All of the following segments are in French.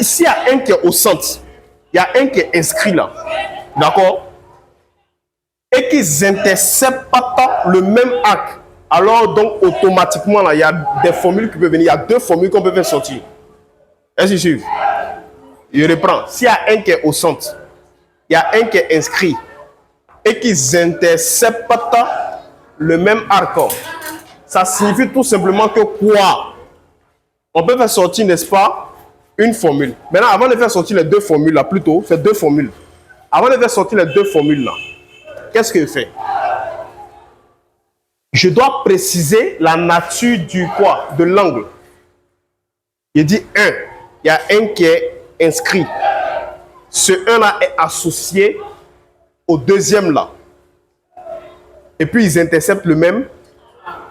S'il y a un qui est au centre, il y a un qui est inscrit là. D'accord? Et qu'ils n'interceptent pas le même acte. Alors, donc, automatiquement, là, il y a des formules qui peuvent venir. Il y a deux formules qu'on peut faire sortir. Est-ce que tu suis? Je reprends. S'il y a un qui est au centre, il y a un qui est inscrit. Et qu'ils n'interceptent pas le même accord. Ça signifie tout simplement que quoi? On peut faire sortir, n'est-ce pas, une formule. Maintenant, avant de faire sortir les deux formules là, plutôt, fait deux formules. Avant de faire sortir les deux formules là, qu'est-ce que je fais? Je dois préciser la nature du quoi? De l'angle. Il dit 1. Il y a un qui est inscrit. Ce 1 là est associé au deuxième là. Et puis ils interceptent le même.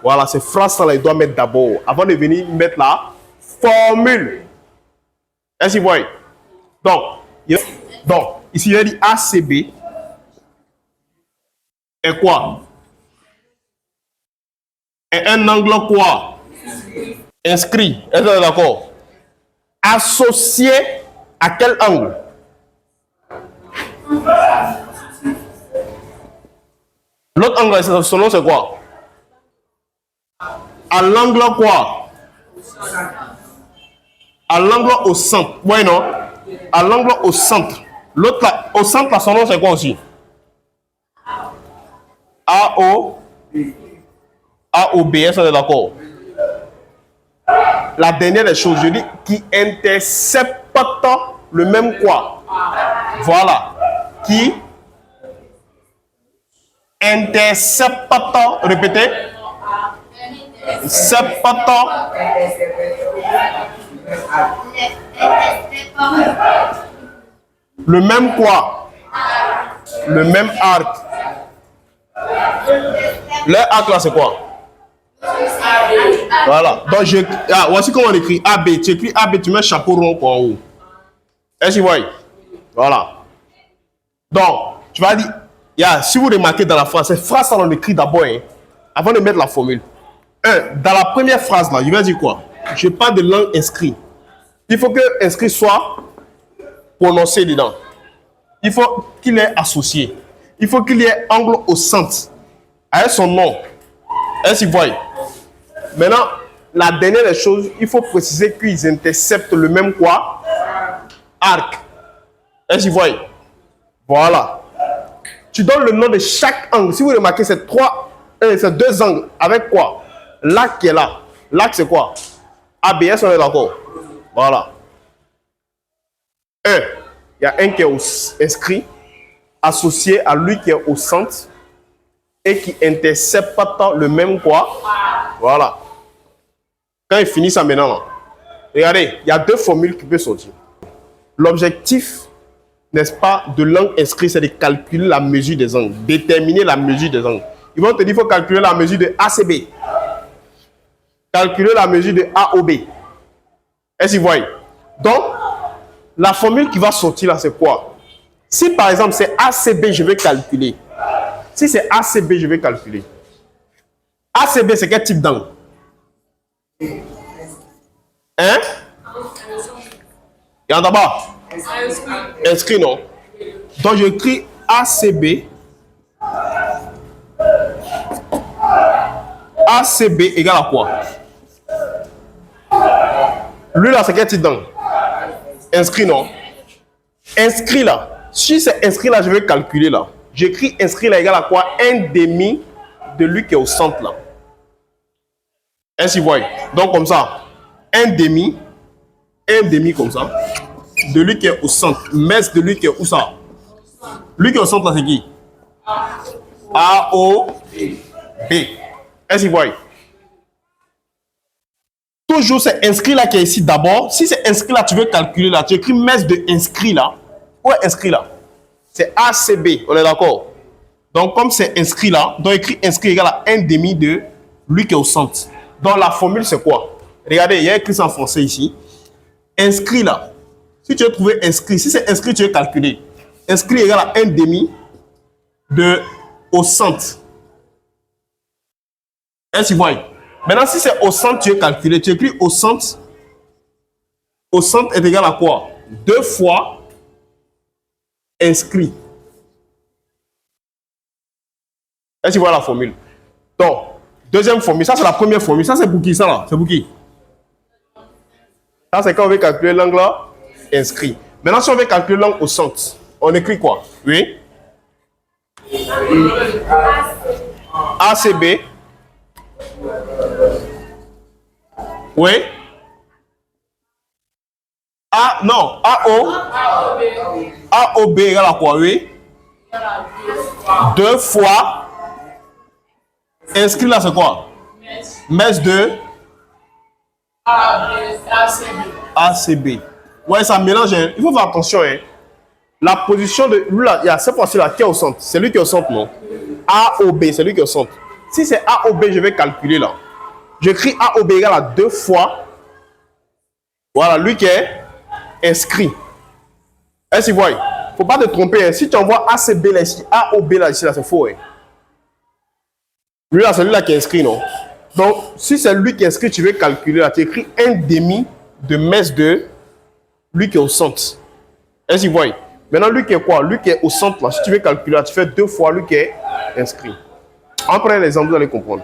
Voilà, ces phrases-là, ils doivent mettre d'abord. Avant de venir mettre la formule. Est-ce que vous voyez? Donc, ici, il dit ACB est quoi? Est un angle quoi? Inscrit. Est-ce que vous êtes d'accord? Associé à quel angle? L'autre angle, son nom, c'est quoi? À l'angle quoi? À l'angle au centre. Oui, non? À l'angle au centre. L'autre là, au centre, là, son nom, c'est quoi aussi? AOB, est-ce que vous êtes d'accord? La dernière des choses, je dis qui intercepte le même quoi? Voilà. Qui intercepte, répétez. Le même quoi? Le même arc. Le arc là, c'est quoi? Voilà. Donc, voici comment on écrit AB. Tu écris AB, tu mets chapeau rond en haut. Est-ce que vous voyez? Voilà. Donc, tu vas dire, si vous remarquez dans la phrase, cette phrase, on écrit d'abord, hein, avant de mettre la formule. Dans la première phrase, là, je vais dire quoi? Je parle de langue inscrit. Il faut que inscrit soit prononcé dedans. Il faut qu'il ait associé. Il faut qu'il y ait angle au centre. Avec son nom. Est-ce que vous voyez? Maintenant, la dernière des choses, il faut préciser qu'ils interceptent le même quoi? Arc. Est-ce que vous voyez? Voilà. Tu donnes le nom de chaque angle. Si vous remarquez, c'est deux angles. Avec quoi? L'arc qui est là. L'arc, c'est quoi? ABS, on est d'accord. Voilà. Il y a un qui est inscrit, associé à lui qui est au centre et qui intercepte pas le même quoi. Voilà. Quand il finit ça maintenant, là, regardez, il y a deux formules qui peuvent sortir. L'objectif, n'est-ce pas, de l'angle inscrit, c'est de calculer la mesure des angles, déterminer la mesure des angles. Ils vont te dire qu'il faut calculer la mesure de ACB. Calculer la mesure de AOB. Est-ce que vous voyez? Donc, la formule qui va sortir là, c'est quoi? Si par exemple c'est ACB, je vais calculer. Si c'est ACB, je vais calculer. ACB, c'est quel type d'angle? Hein? Il y en a d'abord. Inscrit, non? Donc, j'écris ACB. ACB égale à quoi? Lui là, c'est quel type d'angle? Inscrit, non? Inscrit là. Si c'est inscrit là, je vais calculer là. J'écris inscrit là égale à quoi? Un demi de lui qui est au centre là. Est-ce que vous voyez? Donc comme ça, un demi comme ça, de lui qui est au centre. Mais de lui qui est où ça? Lui qui est au centre là, c'est qui? A-O-B. Est-ce que vous voyez? Toujours c'est inscrit là qui est ici d'abord. Si c'est inscrit là, tu veux calculer là, tu écris messe de inscrit là. Où est inscrit là? C'est ACB, on est d'accord? Donc comme c'est inscrit là, donc écrit inscrit égale à un demi de lui qui est au centre. Donc la formule c'est quoi? Regardez, il y a écrit ça en français ici. Inscrit là. Si tu veux trouver inscrit, si c'est inscrit, tu veux calculer. Inscrit égale à un demi de au centre. Est-ce que vous voyez? Maintenant, si c'est au centre, tu veux calculer. Tu écris au centre au centre est égal à quoi? 2 fois inscrit. Est-ce que tu vois la formule? Donc, deuxième formule, ça c'est la première formule. Ça c'est pour qui ça là? C'est pour qui? Ça c'est quand on veut calculer l'angle inscrit. Maintenant, si on veut calculer l'angle au centre, on écrit quoi? Oui? ACB. Oui? Non, AOB égale à quoi? Oui? 2 fois inscrit là c'est quoi? Mèche de ACB. Ouais, ça mélange. Hein. Il faut faire attention. Hein. La position de lui là, il y a cette fois-ci là qui est au centre. C'est lui qui est au centre, non? AOB, c'est lui qui est au centre. Si c'est AOB, je vais calculer là. J'écris AOB égale à 2 fois. Voilà, lui qui est inscrit. Est-ce que vous voyez? Il ne faut pas te tromper. Hein. Si tu envoies ACB là ici, AOB là ici, là, c'est faux. Hein. Lui là, c'est lui là qui est inscrit, non? Donc, si c'est lui qui est inscrit, tu veux calculer là. Tu écris 1/2 de mèche de lui qui est au centre. Est-ce que vous voyez? Maintenant, lui qui est quoi? Lui qui est au centre là. Si tu veux calculer là, tu fais 2 fois lui qui est inscrit. En prenant l'exemple, vous allez comprendre.